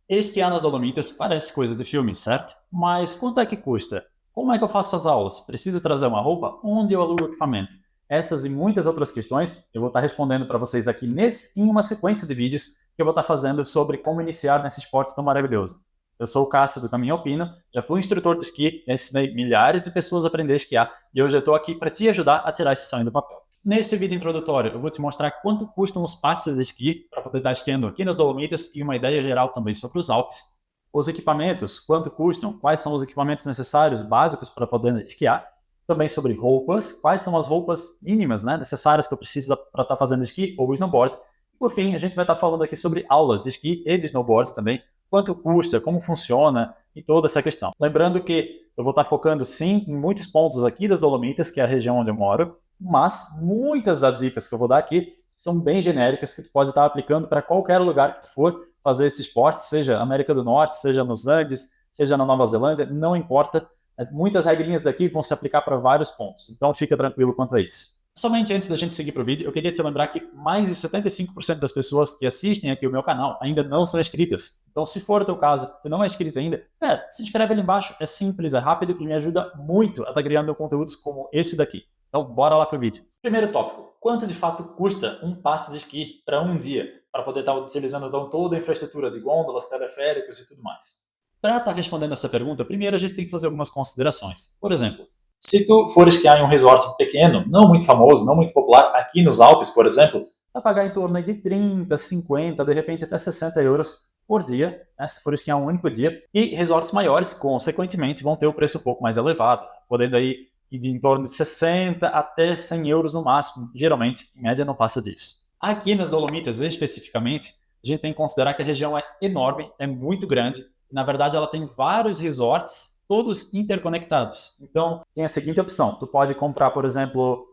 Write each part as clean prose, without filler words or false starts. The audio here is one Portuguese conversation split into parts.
Esquiar nas Dolomitas parece coisa de filme, certo? Mas quanto é que custa? Como é que eu faço as aulas? Preciso trazer uma roupa? Onde eu alugo equipamento? Essas e muitas outras questões eu vou estar respondendo para vocês aqui em uma sequência de vídeos que eu vou estar fazendo sobre como iniciar nesse esporte tão maravilhoso. Eu sou o Cássio do Caminho Alpino, já fui instrutor de esqui, já ensinei milhares de pessoas a aprender a esquiar e hoje eu estou aqui para te ajudar a tirar esse sonho do papel. Nesse vídeo introdutório, eu vou te mostrar quanto custam os passes de esqui para poder estar esquiando aqui nas Dolomitas e uma ideia geral também sobre os Alpes. Os equipamentos, quanto custam, quais são os equipamentos necessários, básicos para poder esquiar. Também sobre roupas, quais são as roupas mínimas necessárias que eu preciso para estar fazendo esqui ou snowboard. E por fim, a gente vai estar falando aqui sobre aulas de esqui e de snowboard também, quanto custa, como funciona e toda essa questão. Lembrando que eu vou estar focando sim em muitos pontos aqui das Dolomitas, que é a região onde eu moro, mas muitas das dicas que eu vou dar aqui são bem genéricas, que tu pode estar aplicando para qualquer lugar que tu for fazer esse esporte, seja América do Norte, seja nos Andes, seja na Nova Zelândia, não importa. Muitas regrinhas daqui vão se aplicar para vários pontos, então fica tranquilo quanto a isso. Somente antes da gente seguir para o vídeo, eu queria te lembrar que mais de 75% das pessoas que assistem aqui o meu canal ainda não são inscritas. Então, se for o teu caso, se não é inscrito ainda, se inscreve ali embaixo, é simples, é rápido e me ajuda muito a estar criando conteúdos como esse daqui. Então, bora lá pro vídeo. Primeiro tópico, quanto de fato custa um passe de esqui para um dia, para poder estar utilizando então toda a infraestrutura de gôndolas, teleféricos e tudo mais? Para estar respondendo essa pergunta, primeiro a gente tem que fazer algumas considerações. Por exemplo, se tu for esquiar em um resort pequeno, não muito famoso, não muito popular, aqui nos Alpes, por exemplo, vai pagar em torno de 30, 50, de repente até 60 euros por dia, se for esquiar um único dia. E resorts maiores, consequentemente, vão ter o preço um pouco mais elevado, podendo aí ir de em torno de 60 até 100 euros no máximo. Geralmente, em média, não passa disso. Aqui nas Dolomitas, especificamente, a gente tem que considerar que a região é enorme, é muito grande. Na verdade, ela tem vários resorts, todos interconectados. Então, tem a seguinte opção. Tu pode comprar, por exemplo,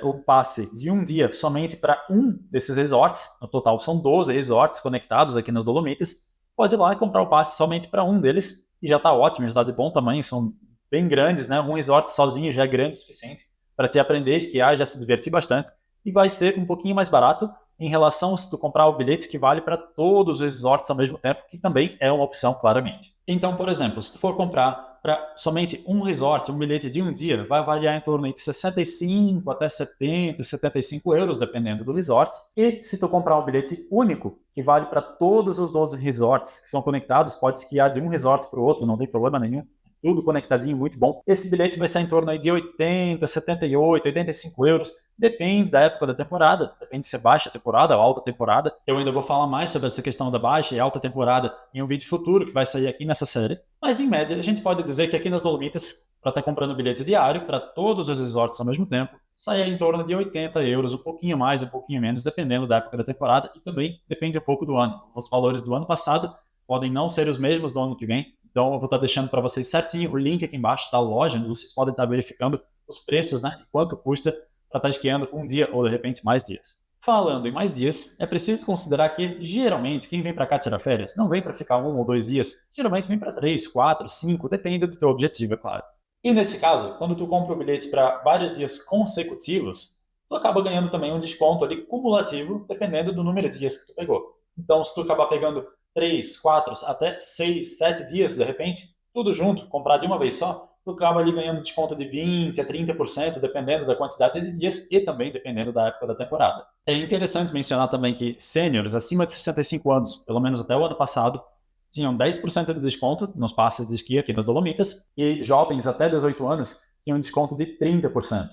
o passe de um dia somente para um desses resorts. No total, são 12 resorts conectados aqui nas Dolomitas. Pode ir lá e comprar o passe somente para um deles e já está ótimo, já está de bom tamanho, são bem grandes, né? Um resort sozinho já é grande o suficiente para te aprender a esquiar, já se divertir bastante. E vai ser um pouquinho mais barato em relação se tu comprar o bilhete que vale para todos os resorts ao mesmo tempo, que também é uma opção, claramente. Então, por exemplo, se tu for comprar para somente um resort, um bilhete de um dia, vai variar em torno de 65 até 70, 75 euros, dependendo do resort. E se tu comprar um bilhete único, que vale para todos os 12 resorts que são conectados, pode esquiar de um resort para o outro, não tem problema nenhum, tudo conectadinho, muito bom. Esse bilhete vai sair em torno de 80, 78, 85 euros, depende da época da temporada, depende se é baixa temporada ou alta temporada. Eu ainda vou falar mais sobre essa questão da baixa e alta temporada em um vídeo futuro que vai sair aqui nessa série. Mas em média, a gente pode dizer que aqui nas Dolomitas, para estar comprando bilhete diário para todos os resorts ao mesmo tempo, sai em torno de 80 euros, um pouquinho mais, um pouquinho menos, dependendo da época da temporada e também depende um pouco do ano. Os valores do ano passado podem não ser os mesmos do ano que vem, então eu vou estar deixando para vocês certinho o link aqui embaixo da loja, onde vocês podem estar verificando os preços, e quanto custa para estar esquiando um dia ou de repente mais dias. Falando em mais dias, é preciso considerar que geralmente quem vem para cá tirar férias não vem para ficar 1 ou 2 dias, geralmente vem para 3, 4, 5, depende do teu objetivo, é claro. E nesse caso, quando tu compra o bilhete para vários dias consecutivos, tu acaba ganhando também um desconto ali cumulativo, dependendo do número de dias que tu pegou. Então, se tu acabar pegando 3, 4, até 6, 7 dias, de repente, tudo junto, comprar de uma vez só, tu acaba ali ganhando desconto de 20% a 30%, dependendo da quantidade de dias e também dependendo da época da temporada. É interessante mencionar também que sêniores acima de 65 anos, pelo menos até o ano passado, tinham 10% de desconto nos passes de esqui aqui nas Dolomitas e jovens até 18 anos tinham desconto de 30%.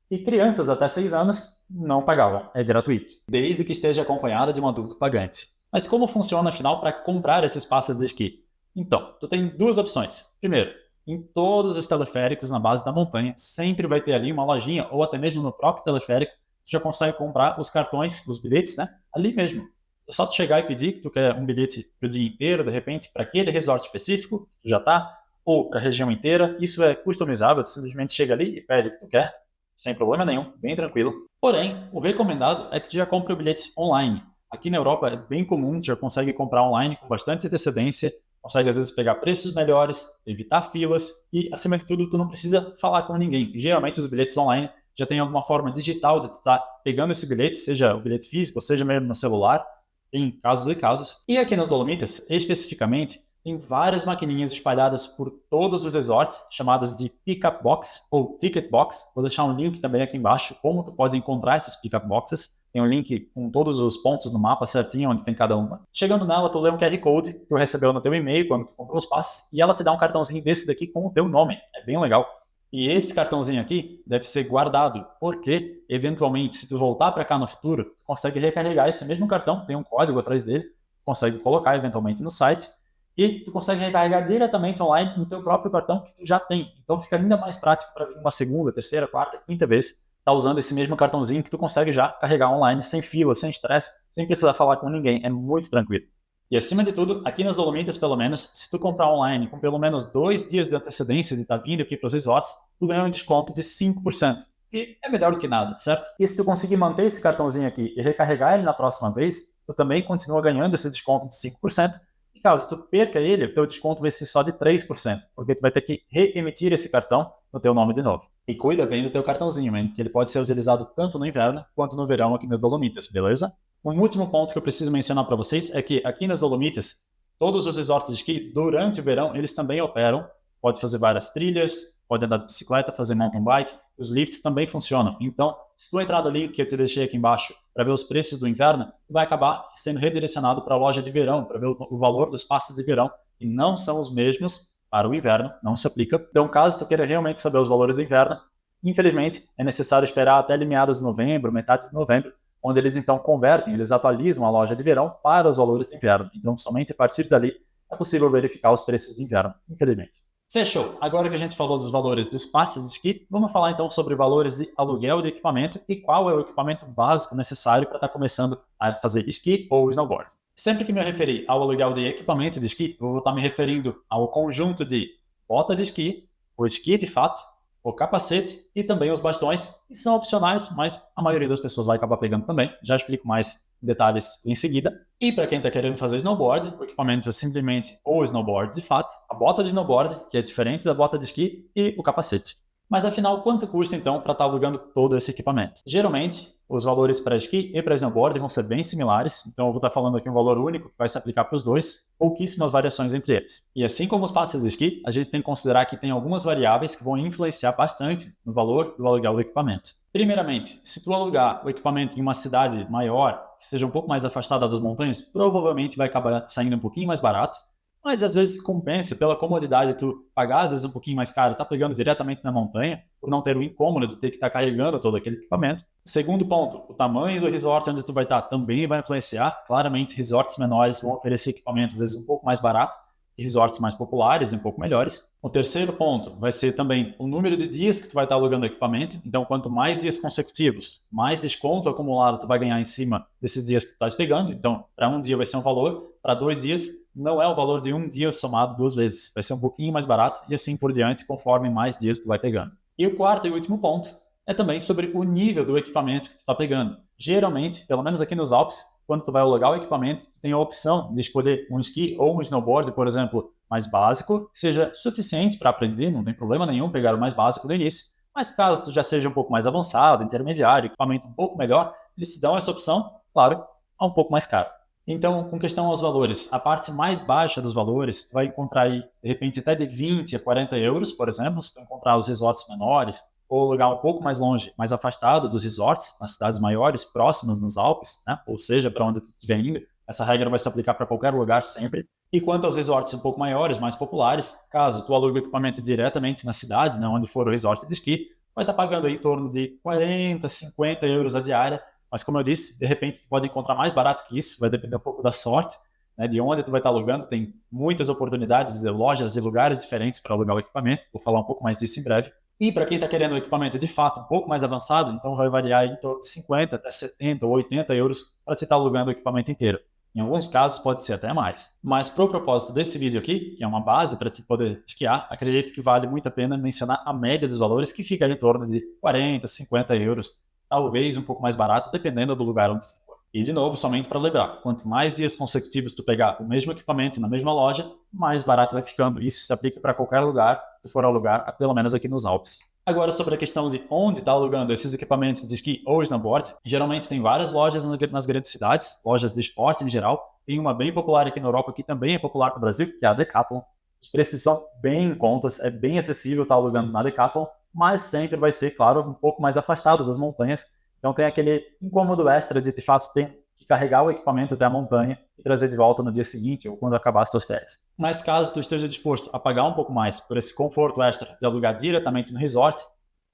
E crianças até 6 anos não pagavam, é gratuito, desde que esteja acompanhada de um adulto pagante. Mas como funciona, afinal, para comprar esses passes de esqui? Então, tu tem duas opções. Primeiro, em todos os teleféricos na base da montanha, sempre vai ter ali uma lojinha, ou até mesmo no próprio teleférico, tu já consegue comprar os cartões, os bilhetes, ali mesmo. É só tu chegar e pedir que tu quer um bilhete para o dia inteiro, de repente, para aquele resort específico, tu já tá, ou para a região inteira. Isso é customizável, tu simplesmente chega ali e pede o que tu quer, sem problema nenhum, bem tranquilo. Porém, o recomendado é que tu já compre o bilhete online. Aqui na Europa é bem comum, tu já consegue comprar online com bastante antecedência, consegue às vezes pegar preços melhores, evitar filas e, acima de tudo, tu não precisa falar com ninguém. Geralmente os bilhetes online já tem alguma forma digital de tu estar pegando esse bilhete, seja o bilhete físico, seja mesmo no celular, Tem casos e casos. E aqui nas Dolomitas, especificamente, tem várias maquininhas espalhadas por todos os resorts, chamadas de Pickup Box ou Ticket Box. Vou deixar um link também aqui embaixo, como tu pode encontrar essas Pickup Boxes. Tem um link com todos os pontos no mapa certinho, onde tem cada uma. Chegando nela, tu lê um QR Code que tu recebeu no teu e-mail quando tu comprou os passes, e ela te dá um cartãozinho desse daqui com o teu nome. É bem legal. E esse cartãozinho aqui deve ser guardado, porque, eventualmente, se tu voltar para cá no futuro, tu consegue recarregar esse mesmo cartão, tem um código atrás dele, consegue colocar eventualmente no site, e tu consegue recarregar diretamente online no teu próprio cartão que tu já tem. Então fica ainda mais prático para vir uma segunda, terceira, quarta, quinta vez, tá usando esse mesmo cartãozinho que tu consegue já carregar online, sem fila, sem estresse, sem precisar falar com ninguém, é muito tranquilo. E acima de tudo, aqui nas Dolomitas, pelo menos, se tu comprar online com pelo menos 2 dias de antecedência de estar vindo aqui para os resorts, tu ganha um desconto de 5%. E é melhor do que nada, certo? E se tu conseguir manter esse cartãozinho aqui e recarregar ele na próxima vez, tu também continua ganhando esse desconto de 5%. E caso tu perca ele, o teu desconto vai ser só de 3%, porque tu vai ter que reemitir esse cartão no teu nome de novo. E cuida bem do teu cartãozinho, hein? Que ele pode ser utilizado tanto no inverno quanto no verão aqui nas Dolomitas, beleza? Um último ponto que eu preciso mencionar para vocês é que aqui nas Dolomitas, todos os resorts de esqui, durante o verão, eles também operam. Pode fazer várias trilhas, pode andar de bicicleta, fazer mountain bike, os lifts também funcionam. Então, se tu entrar no link que eu te deixei aqui embaixo para ver os preços do inverno, tu vai acabar sendo redirecionado para a loja de verão, para ver o valor dos passes de verão, que não são os mesmos para o inverno, não se aplica. Então, caso tu queira realmente saber os valores do inverno, infelizmente, é necessário esperar até meados de novembro, metade de novembro, onde eles então convertem, eles atualizam a loja de verão para os valores de inverno. Então, somente a partir dali é possível verificar os preços de inverno, infelizmente. Fechou! Agora que a gente falou dos valores dos passes de esqui, vamos falar então sobre valores de aluguel de equipamento e qual é o equipamento básico necessário para estar começando a fazer esqui ou snowboard. Sempre que me referir ao aluguel de equipamento de esqui, eu vou estar me referindo ao conjunto de bota de esqui, o esqui de fato, o capacete e também os bastões, que são opcionais, mas a maioria das pessoas vai acabar pegando também. Já explico mais detalhes em seguida. E para quem está querendo fazer snowboard, o equipamento é simplesmente o snowboard de fato, a bota de snowboard, que é diferente da bota de esqui, e o capacete. Mas afinal, quanto custa então para estar alugando todo esse equipamento? Geralmente, os valores para esqui e para snowboard vão ser bem similares, então eu vou estar falando aqui um valor único que vai se aplicar para os dois, pouquíssimas variações entre eles. E assim como os passes de esqui, a gente tem que considerar que tem algumas variáveis que vão influenciar bastante no valor do aluguel do equipamento. Primeiramente, se tu alugar o equipamento em uma cidade maior, que seja um pouco mais afastada das montanhas, provavelmente vai acabar saindo um pouquinho mais barato, mas às vezes compensa pela comodidade de tu pagar às vezes um pouquinho mais caro, tá pegando diretamente na montanha, por não ter o incômodo de ter que estar carregando todo aquele equipamento. Segundo ponto, o tamanho do resort onde tu vai estar também vai influenciar. Claramente, resorts menores vão oferecer equipamentos às vezes um pouco mais barato, e resorts mais populares e um pouco melhores. O terceiro ponto vai ser também o número de dias que tu vai estar alugando o equipamento. Então, quanto mais dias consecutivos, mais desconto acumulado tu vai ganhar em cima desses dias que tu estás pegando. Então, para um dia vai ser um valor, para 2 dias não é o valor de um dia somado 2 vezes. Vai ser um pouquinho mais barato e assim por diante, conforme mais dias tu vai pegando. E o quarto e último ponto é também sobre o nível do equipamento que tu está pegando. Geralmente, pelo menos aqui nos Alpes, quando tu vai alugar o equipamento, tu tem a opção de escolher um esqui ou um snowboard, por exemplo, mais básico, que seja suficiente para aprender, não tem problema nenhum pegar o mais básico no início. Mas caso tu já seja um pouco mais avançado, intermediário, equipamento um pouco melhor, eles te dão essa opção, claro, a um pouco mais caro. Então, com questão aos valores, a parte mais baixa dos valores, tu vai encontrar aí, de repente, até de 20 a 40 euros, por exemplo, se tu encontrar os resorts menores, ou lugar um pouco mais longe, mais afastado dos resorts, nas cidades maiores, próximas nos Alpes, né? Ou seja, para onde tu estiver indo, essa regra vai se aplicar para qualquer lugar sempre. E quanto aos resorts um pouco maiores, mais populares, caso tu alugue o equipamento diretamente na cidade, né, onde for o resort de esqui, vai estar pagando aí em torno de 40, 50 euros a diária. Mas como eu disse, de repente tu pode encontrar mais barato que isso, vai depender um pouco da sorte, né, de onde tu vai estar alugando. Tem muitas oportunidades de lojas e lugares diferentes para alugar o equipamento, vou falar um pouco mais disso em breve. E para quem está querendo um equipamento de fato um pouco mais avançado, então vai variar em torno de 50 até 70 ou 80 euros para você estar alugando o equipamento inteiro. Em alguns casos pode ser até mais. Mas para o propósito desse vídeo aqui, que é uma base para você poder esquiar, acredito que vale muito a pena mencionar a média dos valores, que fica em torno de 40, 50 euros, talvez um pouco mais barato, dependendo do lugar onde você for. E de novo, somente para lembrar, quanto mais dias consecutivos tu pegar o mesmo equipamento na mesma loja, mais barato vai ficando. Isso se aplica para qualquer lugar, se for alugar, pelo menos aqui nos Alpes. Agora, sobre a questão de onde está alugando esses equipamentos de esqui ou snowboard, geralmente tem várias lojas nas grandes cidades, lojas de esporte em geral. Tem uma bem popular aqui na Europa, que também é popular no Brasil, que é a Decathlon. Os preços são bem em contas, é bem acessível estar alugando na Decathlon, mas sempre vai ser, claro, um pouco mais afastado das montanhas. Então tem aquele incômodo extra de fato ter que carregar o equipamento até a montanha e trazer de volta no dia seguinte ou quando acabar as suas férias. Mas caso tu esteja disposto a pagar um pouco mais por esse conforto extra de alugar diretamente no resort,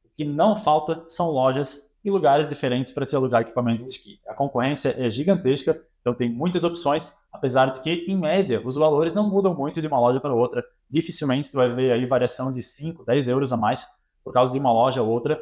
o que não falta são lojas e lugares diferentes para te alugar equipamentos de esqui. A concorrência é gigantesca, então tem muitas opções, apesar de que, em média, os valores não mudam muito de uma loja para outra. Dificilmente tu vai ver aí variação de 5, 10 euros a mais por causa de uma loja ou outra.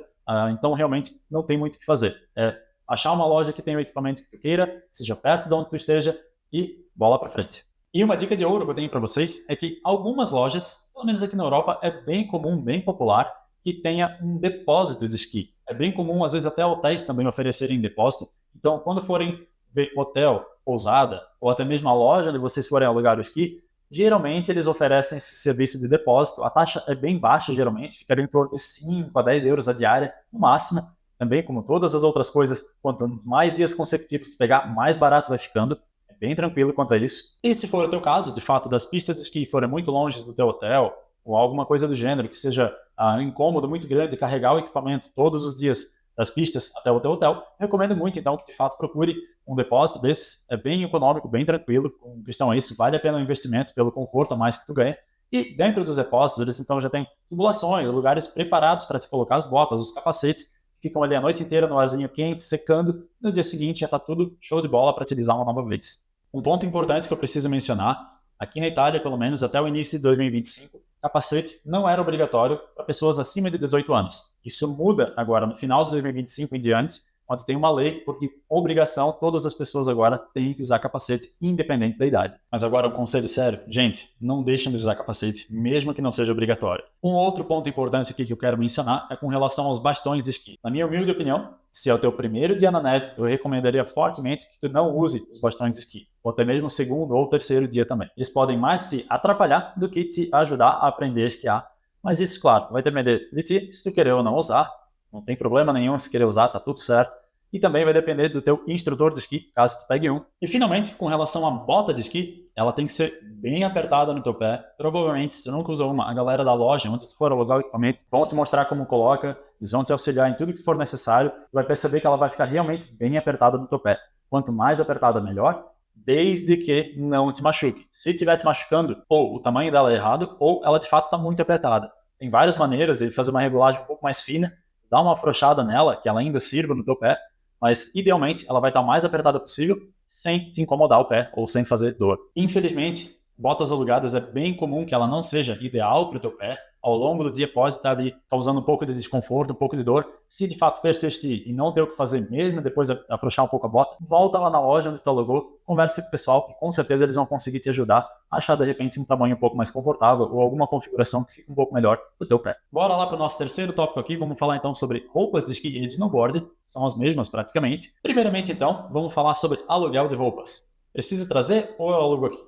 Então, realmente, não tem muito o que fazer. É achar uma loja que tenha o equipamento que tu queira, seja perto de onde tu esteja e bola para frente. E uma dica de ouro que eu tenho para vocês é que algumas lojas, pelo menos aqui na Europa, é bem comum, bem popular, que tenha um depósito de esqui. É bem comum, às vezes até hotéis também oferecerem depósito. Então, quando forem ver hotel, pousada, ou até mesmo a loja onde vocês forem alugar o esqui, geralmente eles oferecem esse serviço de depósito. A taxa é bem baixa, geralmente, ficaria em torno de 5 a 10 euros a diária, no máximo. Também, como todas as outras coisas, quanto mais dias consecutivos tu pegar, mais barato vai ficando. É bem tranquilo quanto a isso. E se for o teu caso, de fato, das pistas de esqui forem muito longe do teu hotel, ou alguma coisa do gênero, que seja um incômodo muito grande carregar o equipamento todos os dias das pistas até o teu hotel, recomendo muito, então, que de fato procure um depósito desses. É bem econômico, bem tranquilo. Com questão a isso, vale a pena o investimento pelo conforto a mais que tu ganha. E dentro dos depósitos, eles então já têm tubulações, lugares preparados para se colocar as botas, os capacetes, ficam ali a noite inteira no arzinho quente, secando. No dia seguinte já está tudo show de bola para utilizar uma nova vez. Um ponto importante que eu preciso mencionar, aqui na Itália, pelo menos até o início de 2025, capacete não era obrigatório para pessoas acima de 18 anos. Isso muda agora no final de 2025 em diante, onde tem uma lei porque obrigação todas as pessoas agora têm que usar capacete independente da idade. Mas agora um conselho sério, gente, não deixem de usar capacete mesmo que não seja obrigatório. Um outro ponto importante aqui que eu quero mencionar é com relação aos bastões de esqui. Na minha humilde opinião, se é o teu primeiro dia na neve, eu recomendaria fortemente que tu não use os bastões de esqui, ou até mesmo o segundo ou terceiro dia também. Eles podem mais te atrapalhar do que te ajudar a aprender a esquiar, mas isso, claro, vai depender de ti, se tu querer ou não usar. Não tem problema nenhum se querer usar, tá tudo certo. E também vai depender do teu instrutor de esqui, caso tu pegue um. E finalmente, com relação à bota de esqui, ela tem que ser bem apertada no teu pé. Provavelmente, se tu nunca usou uma, a galera da loja, onde tu for alugar o equipamento, vão te mostrar como coloca, eles vão te auxiliar em tudo que for necessário. Tu vai perceber que ela vai ficar realmente bem apertada no teu pé. Quanto mais apertada, melhor, desde que não te machuque. Se estiver te machucando, ou o tamanho dela é errado, ou ela de fato está muito apertada. Tem várias maneiras de fazer uma regulagem um pouco mais fina, dar uma afrouxada nela, que ela ainda sirva no teu pé, mas idealmente ela vai estar o mais apertada possível, sem te incomodar o pé ou sem fazer dor. Infelizmente, botas alugadas é bem comum que ela não seja ideal para o teu pé. Ao longo do dia pode estar ali causando um pouco de desconforto, um pouco de dor. Se de fato persistir e não ter o que fazer mesmo depois de afrouxar um pouco a bota, volta lá na loja onde tu alugou, converse com o pessoal, que com certeza eles vão conseguir te ajudar a achar de repente um tamanho um pouco mais confortável ou alguma configuração que fique um pouco melhor pro teu pé. Bora lá para o nosso terceiro tópico aqui, vamos falar então sobre roupas de esqui e de snowboard, são as mesmas praticamente. Primeiramente então, vamos falar sobre aluguel de roupas. Preciso trazer ou eu alugo aqui?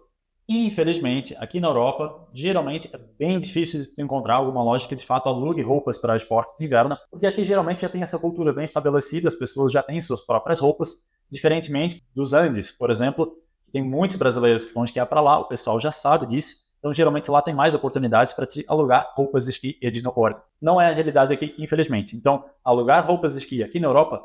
Infelizmente, aqui na Europa, geralmente é bem difícil de encontrar alguma loja que de fato alugue roupas para esportes de inverno, porque aqui geralmente já tem essa cultura bem estabelecida, as pessoas já têm suas próprias roupas, diferentemente dos Andes, por exemplo, tem muitos brasileiros que vão esquiar para lá, o pessoal já sabe disso, então geralmente lá tem mais oportunidades para te alugar roupas de esqui e de snowboard. Não é a realidade aqui, infelizmente. Então, alugar roupas de esqui aqui na Europa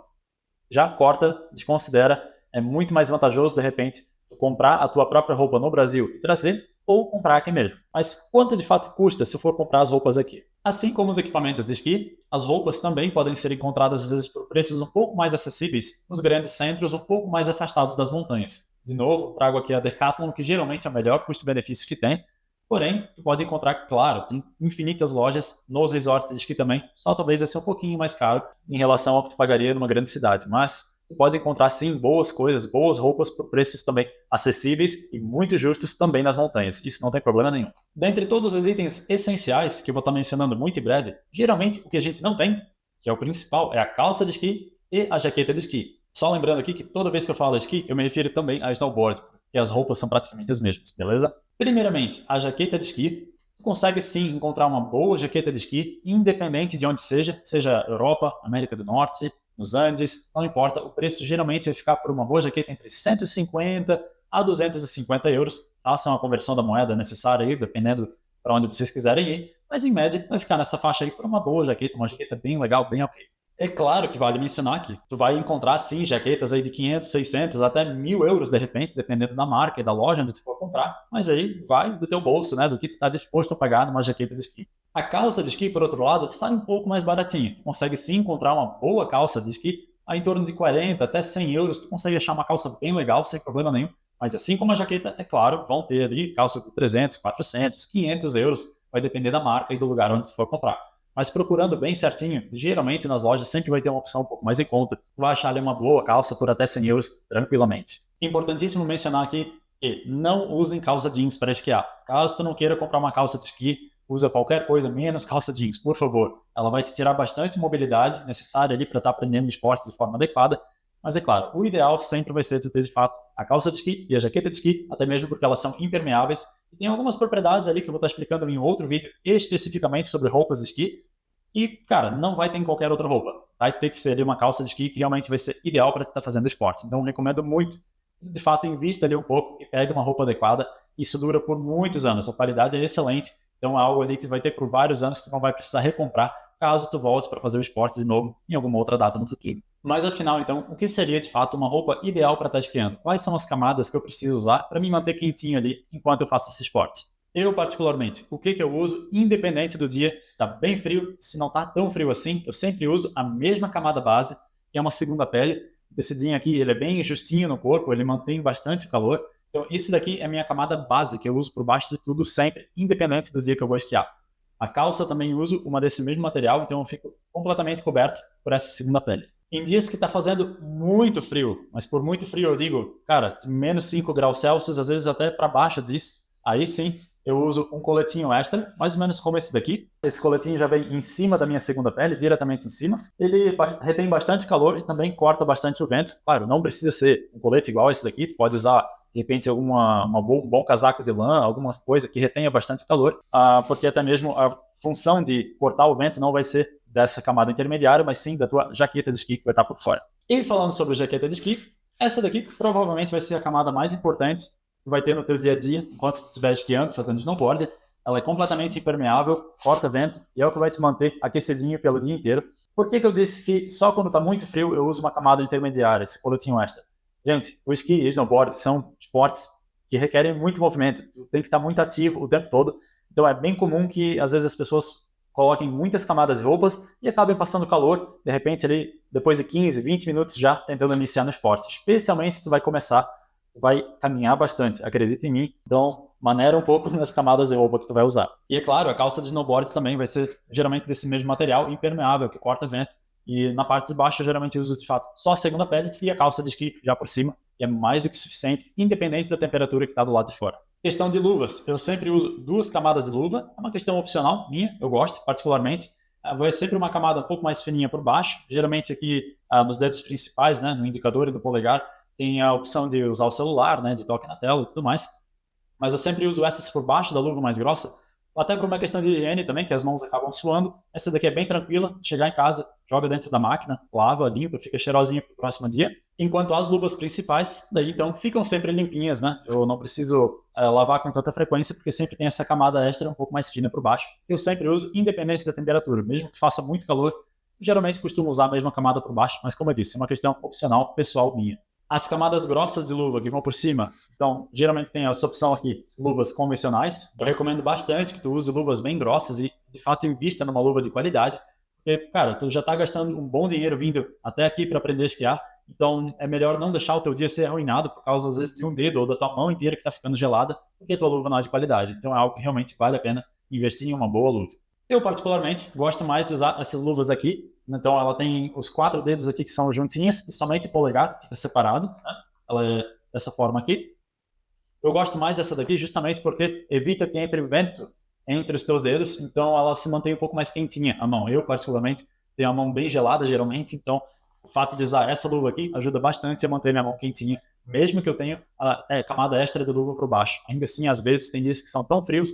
já corta, desconsidera, é muito mais vantajoso de repente comprar a tua própria roupa no Brasil e trazer, ou comprar aqui mesmo. Mas quanto de fato custa se for comprar as roupas aqui? Assim como os equipamentos de esqui, as roupas também podem ser encontradas às vezes por preços um pouco mais acessíveis nos grandes centros um pouco mais afastados das montanhas. De novo, trago aqui a Decathlon, que geralmente é o melhor custo-benefício que tem. Porém, tu pode encontrar, claro, tem infinitas lojas nos resorts de esqui também, só talvez vai ser um pouquinho mais caro em relação ao que tu pagaria numa grande cidade, mas tu pode encontrar sim boas coisas, boas roupas por preços também acessíveis e muito justos também nas montanhas, isso não tem problema nenhum. Dentre todos os itens essenciais que eu vou estar mencionando muito em breve, geralmente o que a gente não tem, que é o principal, é a calça de esqui e a jaqueta de esqui. Só lembrando aqui que toda vez que eu falo esqui, eu me refiro também a snowboard, porque as roupas são praticamente as mesmas, beleza? Primeiramente, a jaqueta de esqui. consegue sim encontrar uma boa jaqueta de esqui, independente de onde seja, seja Europa, América do Norte, nos Andes, não importa, o preço geralmente vai ficar por uma boa jaqueta entre 150 a 250 euros. Façam a conversão da moeda necessária aí, dependendo para onde vocês quiserem ir, mas em média vai ficar nessa faixa aí por uma jaqueta bem legal, bem ok. É claro que vale mencionar que tu vai encontrar sim jaquetas aí de 500, 600, até 1000 euros de repente, dependendo da marca e da loja onde tu for comprar, mas aí vai do teu bolso, né, do que tu está disposto a pagar numa jaqueta de esqui. A calça de esqui, por outro lado, sai um pouco mais baratinha. Tu consegue sim encontrar uma boa calça de esqui a em torno de 40 até 100 euros, tu consegue achar uma calça bem legal, sem problema nenhum. Mas assim como a jaqueta, é claro, vão ter ali calças de 300, 400, 500 euros, vai depender da marca e do lugar onde tu for comprar. Mas procurando bem certinho, geralmente nas lojas sempre vai ter uma opção um pouco mais em conta. Tu vai achar ali uma boa calça por até 100 euros tranquilamente. Importantíssimo mencionar aqui que não usem calça jeans para esquiar. Caso tu não queira comprar uma calça de esqui, usa qualquer coisa menos calça jeans, por favor. Ela vai te tirar bastante mobilidade necessária ali para estar aprendendo esporte de forma adequada. Mas é claro, o ideal sempre vai ser tu ter de fato a calça de esqui e a jaqueta de esqui, até mesmo porque elas são impermeáveis e tem algumas propriedades ali que eu vou estar explicando em outro vídeo especificamente sobre roupas de esqui. E, cara, não vai ter em qualquer outra roupa. Vai ter que ser ali uma calça de esqui que realmente vai ser ideal para tu estar fazendo esporte. Então, recomendo muito que, de fato, invista ali um pouco e pegue uma roupa adequada. Isso dura por muitos anos. A qualidade é excelente. Então, é algo ali que vai ter por vários anos que tu não vai precisar recomprar caso tu volte para fazer o esporte de novo em alguma outra data no futuro. Mas, afinal, então, o que seria, de fato, uma roupa ideal para estar esquiando? Quais são as camadas que eu preciso usar para me manter quentinho ali enquanto eu faço esse esporte? Eu, particularmente, o que eu uso, independente do dia, se está bem frio, se não está tão frio assim, eu sempre uso a mesma camada base, que é uma segunda pele. Esse jean aqui, ele é bem justinho no corpo, ele mantém bastante calor. Então, esse daqui é a minha camada base, que eu uso por baixo de tudo sempre, independente do dia que eu vou esquiar. A calça eu também uso uma desse mesmo material, então eu fico completamente coberto por essa segunda pele. Em dias que está fazendo muito frio, mas por muito frio eu digo, cara, menos 5 graus Celsius, às vezes até para baixo disso, aí sim, eu uso um coletinho extra, mais ou menos como esse daqui. Esse coletinho já vem em cima da minha segunda pele, diretamente em cima. Ele retém bastante calor e também corta bastante o vento. Claro, não precisa ser um colete igual esse daqui, tu pode usar, de repente, um bom casaco de lã, alguma coisa que retenha bastante calor, porque até mesmo a função de cortar o vento não vai ser dessa camada intermediária, mas sim da tua jaqueta de esqui que vai estar por fora. E falando sobre jaqueta de esqui, essa daqui provavelmente vai ser a camada mais importante que vai ter no teu dia a dia, enquanto tu estiver esquiando, fazendo snowboard. Ela é completamente impermeável, corta vento, e é o que vai te manter aquecidinho pelo dia inteiro. Por que eu disse que só quando está muito frio eu uso uma camada intermediária, esse coletinho extra? Gente, o esqui e o snowboard são esportes que requerem muito movimento, tu tem que estar muito ativo o tempo todo, então é bem comum que às vezes as pessoas coloquem muitas camadas de roupas e acabem passando calor, de repente ali, depois de 15, 20 minutos já tentando iniciar no esporte, especialmente se tu vai começar, vai caminhar bastante, acredita em mim. Então, maneira um pouco nas camadas de roupa que tu vai usar. E é claro, a calça de snowboard também vai ser geralmente desse mesmo material, impermeável, que corta vento. E na parte de baixo eu geralmente uso de fato só a segunda pele e a calça de esqui já por cima, que é mais do que suficiente, independente da temperatura que está do lado de fora. Questão de luvas, eu sempre uso 2 camadas de luva, é uma questão opcional minha, eu gosto particularmente. Vai sempre uma camada um pouco mais fininha por baixo, geralmente aqui nos dedos principais, né, no indicador e no polegar, tem a opção de usar o celular, né, de toque na tela e tudo mais. Mas eu sempre uso essas por baixo da luva mais grossa, até por uma questão de higiene também, que as mãos acabam suando. Essa daqui é bem tranquila, chegar em casa, joga dentro da máquina, lava, limpa, fica cheirosinha para o próximo dia. Enquanto as luvas principais, daí então, ficam sempre limpinhas, né? Eu não preciso lavar com tanta frequência, porque sempre tem essa camada extra um pouco mais fina por baixo, que eu sempre uso, independente da temperatura. Mesmo que faça muito calor, geralmente costumo usar a mesma camada por baixo, mas como eu disse, é uma questão opcional, pessoal minha. As camadas grossas de luva que vão por cima, então, geralmente tem essa opção aqui, luvas convencionais. Eu recomendo bastante que tu use luvas bem grossas e, de fato, invista numa luva de qualidade. Porque, cara, tu já está gastando um bom dinheiro vindo até aqui para aprender a esquiar, então é melhor não deixar o teu dia ser arruinado por causa, às vezes, de um dedo ou da tua mão inteira que está ficando gelada, porque tua luva não é de qualidade. Então é algo que realmente vale a pena investir em uma boa luva. Eu, particularmente, gosto mais de usar essas luvas aqui. Então, ela tem os 4 dedos aqui que são juntinhos e somente o polegar fica separado. Né? Ela é dessa forma aqui. Eu gosto mais dessa daqui justamente porque evita que entre vento entre os teus dedos. Então, ela se mantém um pouco mais quentinha, a mão. Eu, particularmente, tenho a mão bem gelada, geralmente. Então, o fato de usar essa luva aqui ajuda bastante a manter minha mão quentinha, mesmo que eu tenha a camada extra de luva por baixo. Ainda assim, às vezes, tem dias que são tão frios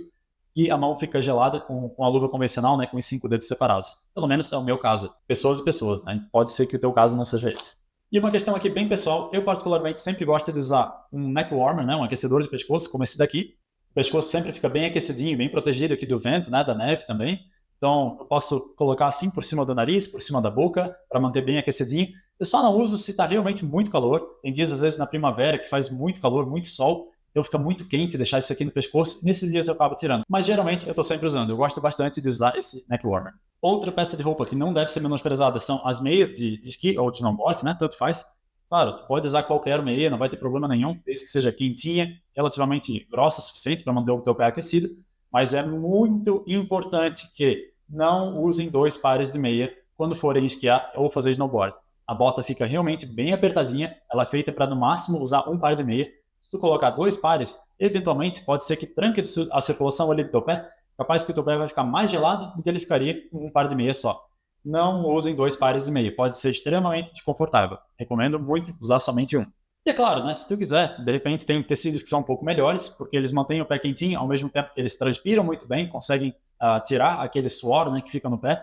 e a mão fica gelada com a luva convencional, né, com os 5 dedos separados. Pelo menos é o meu caso. Pessoas e pessoas, né? Pode ser que o teu caso não seja esse. E uma questão aqui bem pessoal, eu particularmente sempre gosto de usar um neck warmer, né, um aquecedor de pescoço, como esse daqui. O pescoço sempre fica bem aquecidinho, bem protegido aqui do vento, né, da neve também. Então, eu posso colocar assim por cima do nariz, por cima da boca, para manter bem aquecidinho. Eu só não uso se está realmente muito calor. Tem dias, às vezes, na primavera, que faz muito calor, muito sol. Então fica muito quente deixar isso aqui no pescoço. Nesses dias eu acabo tirando. Mas geralmente eu estou sempre usando. Eu gosto bastante de usar esse neck warmer. Outra peça de roupa que não deve ser menosprezada são as meias de esqui ou de snowboard, né? Tanto faz. Claro, tu pode usar qualquer meia, não vai ter problema nenhum, desde que seja quentinha, relativamente grossa o suficiente para manter o teu pé aquecido. Mas é muito importante que não usem 2 pares de meia quando forem esquiar ou fazer snowboard. A bota fica realmente bem apertadinha, ela é feita para no máximo usar 1 par de meia. Se tu colocar 2 pares, eventualmente pode ser que tranque a circulação ali do teu pé, capaz que o teu pé vai ficar mais gelado do que ele ficaria com 1 par de meia só. Não usem 2 pares de meia, pode ser extremamente desconfortável. Recomendo muito usar somente um. E é claro, né, se tu quiser, de repente tem tecidos que são um pouco melhores, porque eles mantêm o pé quentinho, ao mesmo tempo que eles transpiram muito bem, conseguem tirar aquele suor, né, que fica no pé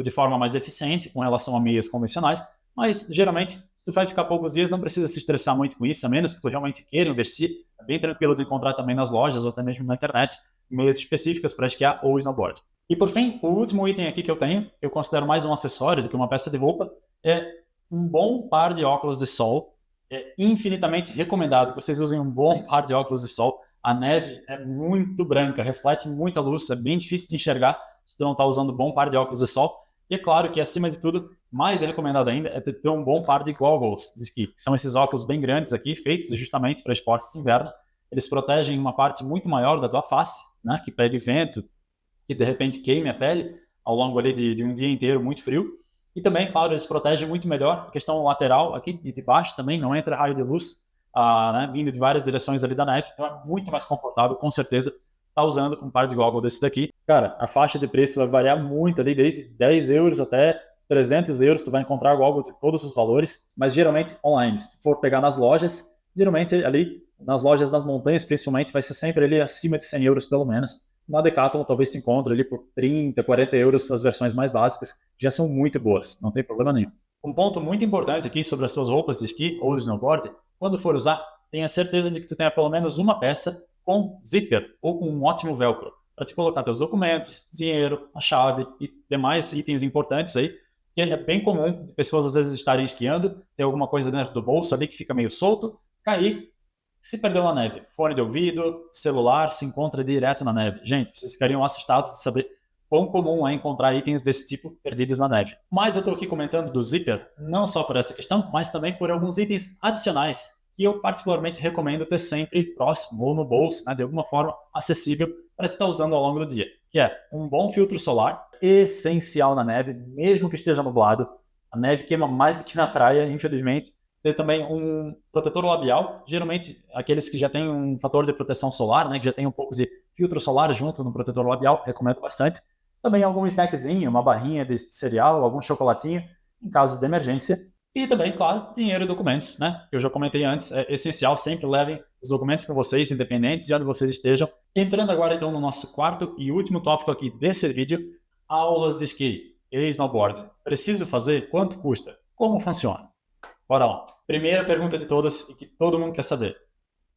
de forma mais eficiente com relação a meias convencionais. Mas, geralmente, se tu vai ficar poucos dias, não precisa se estressar muito com isso, a menos que tu realmente queira investir. É bem tranquilo de encontrar também nas lojas ou até mesmo na internet meias específicas para esquiar ou snowboard. E por fim, o último item aqui que eu tenho, que eu considero mais um acessório do que uma peça de roupa, é um bom par de óculos de sol. É infinitamente recomendado que vocês usem um bom par de óculos de sol. A neve é muito branca, reflete muita luz, é bem difícil de enxergar se tu não está usando um bom par de óculos de sol. E é claro que, acima de tudo, mais recomendado ainda é ter um bom par de goggles de esqui, que são esses óculos bem grandes aqui, feitos justamente para esportes de inverno. Eles protegem uma parte muito maior da tua face, né, que pegue vento, que de repente queime a pele ao longo ali de um dia inteiro muito frio. E também, claro, eles protegem muito melhor a questão lateral aqui e de baixo também, não entra raio de luz né, vindo de várias direções ali da neve, então é muito mais confortável, com certeza, tá usando um par de goggles desse daqui. Cara, a faixa de preço vai variar muito ali, desde 10 euros até 300 euros, tu vai encontrar goggles de todos os valores, mas geralmente online. Se tu for pegar nas lojas, geralmente ali, nas lojas das montanhas principalmente, vai ser sempre ali acima de 100 euros pelo menos. Na Decathlon talvez tu encontre ali por 30, 40 euros as versões mais básicas, que já são muito boas, não tem problema nenhum. Um ponto muito importante aqui sobre as tuas roupas de esqui ou de snowboard, quando for usar, tenha certeza de que tu tenha pelo menos uma peça com zíper ou com um ótimo velcro, para te colocar teus documentos, dinheiro, a chave e demais itens importantes aí, que é bem comum de pessoas às vezes estarem esquiando, ter alguma coisa dentro do bolso ali que fica meio solto, cair, se perdeu na neve. Fone de ouvido, celular, se encontra direto na neve. Gente, vocês ficariam assustados de saber quão comum é encontrar itens desse tipo perdidos na neve. Mas eu estou aqui comentando do zíper, não só por essa questão, mas também por alguns itens adicionais que eu particularmente recomendo ter sempre próximo ou no bolso, né, de alguma forma acessível para te estar usando ao longo do dia, que é um bom filtro solar, essencial na neve, mesmo que esteja nublado. A neve queima mais do que na praia, infelizmente. Ter também um protetor labial, geralmente aqueles que já têm um fator de proteção solar, né, que já tem um pouco de filtro solar junto no protetor labial, recomendo bastante. Também algum snackzinho, uma barrinha de cereal, algum chocolatinho, em caso de emergência. E também, claro, dinheiro e documentos, né? Que eu já comentei antes, é essencial, sempre levem os documentos com vocês, independentes de onde vocês estejam. Entrando agora então no nosso quarto e último tópico aqui desse vídeo, aulas de esqui e snowboard. Preciso fazer? Quanto custa? Como funciona? Bora lá. Primeira pergunta de todas e que todo mundo quer saber.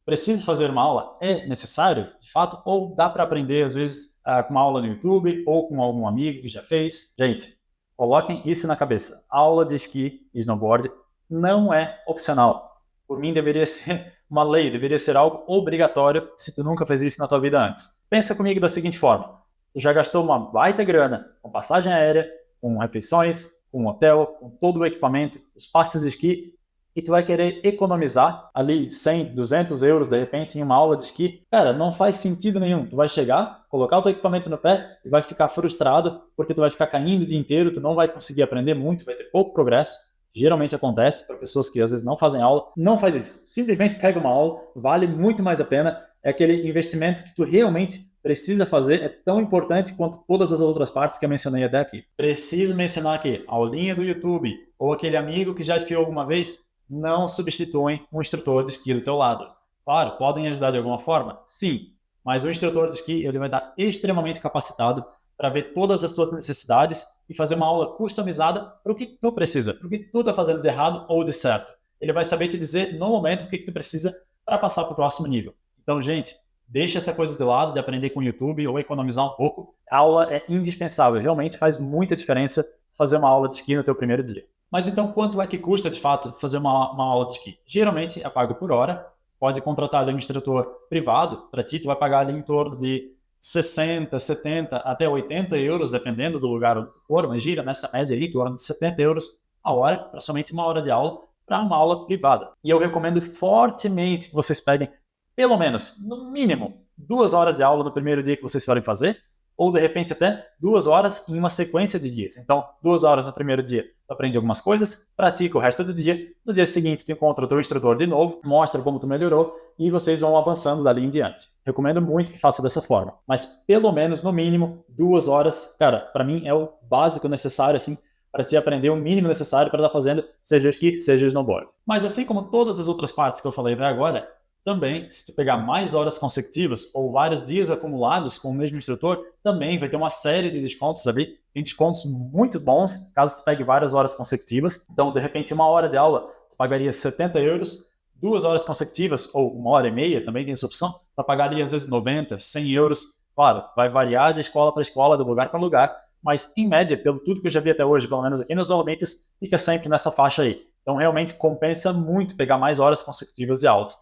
Preciso fazer uma aula? É necessário, de fato? Ou dá para aprender, às vezes, com uma aula no YouTube ou com algum amigo que já fez? Gente, coloquem isso na cabeça. Aula de esqui e snowboard não é opcional. Por mim, deveria ser uma lei, deveria ser algo obrigatório se tu nunca fez isso na tua vida antes. Pensa comigo da seguinte forma. Tu já gastou uma baita grana com passagem aérea, com refeições, com hotel, com todo o equipamento, os passes de esqui, e tu vai querer economizar ali 100, 200 euros de repente em uma aula de esqui. Cara, não faz sentido nenhum. Tu vai chegar, colocar o teu equipamento no pé e vai ficar frustrado porque tu vai ficar caindo o dia inteiro, tu não vai conseguir aprender muito, vai ter pouco progresso. Geralmente acontece para pessoas que às vezes não fazem aula. Não faz isso. Simplesmente pega uma aula, vale muito mais a pena. É aquele investimento que tu realmente precisa fazer, é tão importante quanto todas as outras partes que eu mencionei até aqui. Preciso mencionar aqui, a aulinha do YouTube ou aquele amigo que já esquiou alguma vez, não substituem um instrutor de esqui do teu lado. Claro, podem ajudar de alguma forma? Sim, mas o instrutor de esqui ele vai estar extremamente capacitado para ver todas as suas necessidades e fazer uma aula customizada para o que tu precisa, para o que tu está fazendo de errado ou de certo. Ele vai saber te dizer no momento o que tu precisa para passar para o próximo nível. Então, gente, deixa essa coisa de lado de aprender com o YouTube ou economizar um pouco. A aula é indispensável, realmente faz muita diferença fazer uma aula de esqui no teu primeiro dia. Mas então, quanto é que custa, de fato, fazer uma aula de esqui? Geralmente é pago por hora. Pode contratar um instrutor privado para ti, tu vai pagar ali em torno de 60, 70 até 80 euros, dependendo do lugar onde tu for, mas gira nessa média aí, em torno de 70 euros a hora, para somente uma hora de aula, para uma aula privada. E eu recomendo fortemente que vocês peguem, pelo menos, no mínimo, 2 horas de aula no primeiro dia que vocês forem fazer, ou de repente até 2 horas em uma sequência de dias. Então, 2 horas no primeiro dia, tu aprende algumas coisas, pratica o resto do dia, no dia seguinte tu encontra o teu instrutor de novo, mostra como tu melhorou e vocês vão avançando dali em diante. Recomendo muito que faça dessa forma, mas pelo menos, no mínimo, 2 horas, cara, para mim é o básico necessário, assim, para se aprender o mínimo necessário para estar fazendo, seja esqui, seja snowboard. Mas assim como todas as outras partes que eu falei até agora, também, se tu pegar mais horas consecutivas ou vários dias acumulados com o mesmo instrutor, também vai ter uma série de descontos ali. Tem descontos muito bons, caso tu pegue várias horas consecutivas. Então, de repente, uma hora de aula, tu pagaria 70 euros. 2 horas consecutivas, ou uma hora e meia, também tem essa opção, tu pagaria às vezes 90, 100 euros. Claro, vai variar de escola para escola, de lugar para lugar, mas em média, pelo tudo que eu já vi até hoje, pelo menos aqui nos Dolomites, fica sempre nessa faixa aí. Então, realmente compensa muito pegar mais horas consecutivas de aulas.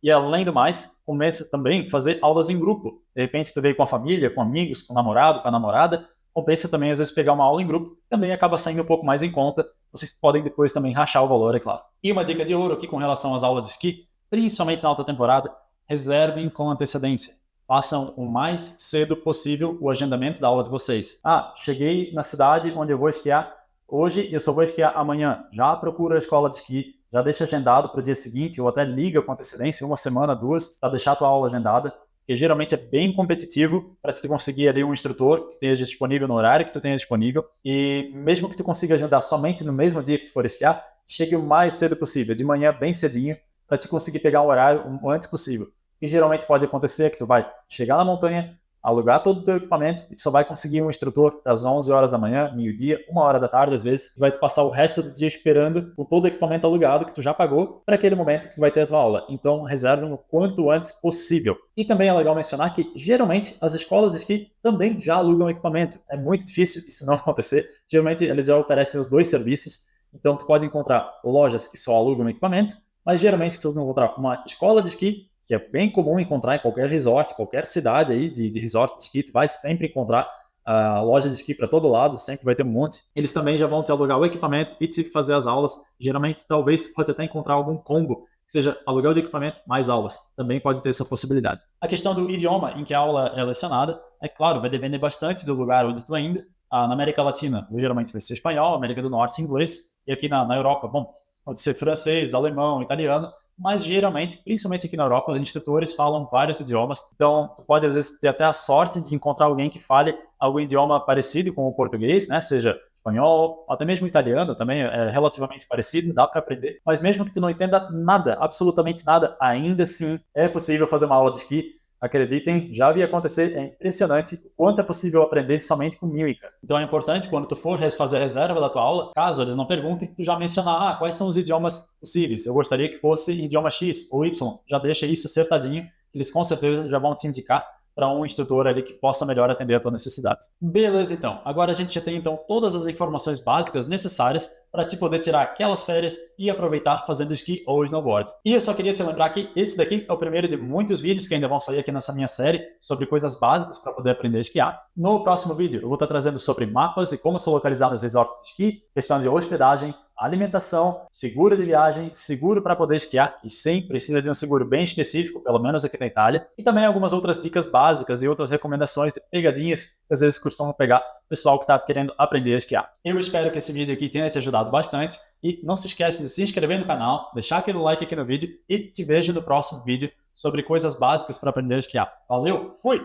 E além do mais, comece também a fazer aulas em grupo. De repente, se tu veio com a família, com amigos, com o namorado, com a namorada, compensa também às vezes pegar uma aula em grupo, também acaba saindo um pouco mais em conta. Vocês podem depois também rachar o valor, é claro. E uma dica de ouro aqui com relação às aulas de esqui, principalmente na alta temporada, reservem com antecedência. Façam o mais cedo possível o agendamento da aula de vocês. Ah, cheguei na cidade onde eu vou esquiar hoje e eu só vou esquiar amanhã. Já procura a escola de esqui, já deixa agendado para o dia seguinte, ou até liga com antecedência, 1 semana, 2, para deixar a tua aula agendada, porque geralmente é bem competitivo para tu conseguir ali um instrutor que esteja disponível no horário que tu tenha disponível, e mesmo que tu consiga agendar somente no mesmo dia que tu for esquiar, chegue o mais cedo possível, de manhã bem cedinho, para te conseguir pegar o horário o antes possível. E geralmente pode acontecer que tu vai chegar na montanha, alugar todo o teu equipamento e tu só vai conseguir um instrutor às 11 horas da manhã, meio-dia, 1 hora da tarde às vezes, tu vai passar o resto do dia esperando com todo o equipamento alugado que tu já pagou para aquele momento que tu vai ter a tua aula. Então reserva o quanto antes possível. E também é legal mencionar que geralmente as escolas de esqui também já alugam equipamento. É muito difícil isso não acontecer. Geralmente eles já oferecem os dois serviços, então tu pode encontrar lojas que só alugam equipamento, mas geralmente tu vai encontrar uma escola de esqui, que é bem comum encontrar em qualquer resort, qualquer cidade aí de resort de esqui, tu vai sempre encontrar a loja de esqui para todo lado, sempre vai ter um monte. Eles também já vão te alugar o equipamento e te fazer as aulas. Geralmente, talvez, tu pode até encontrar algum combo, que seja aluguel de equipamento mais aulas. Também pode ter essa possibilidade. A questão do idioma em que a aula é lecionada, é claro, vai depender bastante do lugar onde tu ainda. Na América Latina, geralmente vai ser espanhol, América do Norte, inglês, e aqui na Europa, bom, pode ser francês, alemão, italiano, mas geralmente, principalmente aqui na Europa, os instrutores falam vários idiomas, então tu pode às vezes ter até a sorte de encontrar alguém que fale algum idioma parecido com o português, né, seja espanhol, ou até mesmo italiano, também é relativamente parecido, dá para aprender, mas mesmo que tu não entenda nada, absolutamente nada, ainda assim é possível fazer uma aula de esqui. Acreditem, já vi acontecer, é impressionante o quanto é possível aprender somente com mímica. Então é importante, quando tu for fazer a reserva da tua aula, caso eles não perguntem, tu já mencionar, quais são os idiomas possíveis. Eu gostaria que fosse idioma X ou Y. Já deixa isso acertadinho, eles com certeza já vão te indicar para um instrutor ali que possa melhor atender a tua necessidade. Beleza, então. Agora a gente já tem então todas as informações básicas necessárias para te poder tirar aquelas férias e aproveitar fazendo esqui ou snowboard. E eu só queria te lembrar que esse daqui é o primeiro de muitos vídeos que ainda vão sair aqui nessa minha série sobre coisas básicas para poder aprender a esquiar. No próximo vídeo eu vou estar trazendo sobre mapas e como se localizar nos resorts de esqui, questão de hospedagem, alimentação, seguro de viagem, seguro para poder esquiar, e sim, precisa de um seguro bem específico, pelo menos aqui na Itália, e também algumas outras dicas básicas e outras recomendações de pegadinhas que às vezes costumam pegar o pessoal que está querendo aprender a esquiar. Eu espero que esse vídeo aqui tenha te ajudado bastante, e não se esquece de se inscrever no canal, deixar aquele like aqui no vídeo, e te vejo no próximo vídeo sobre coisas básicas para aprender a esquiar. Valeu, fui!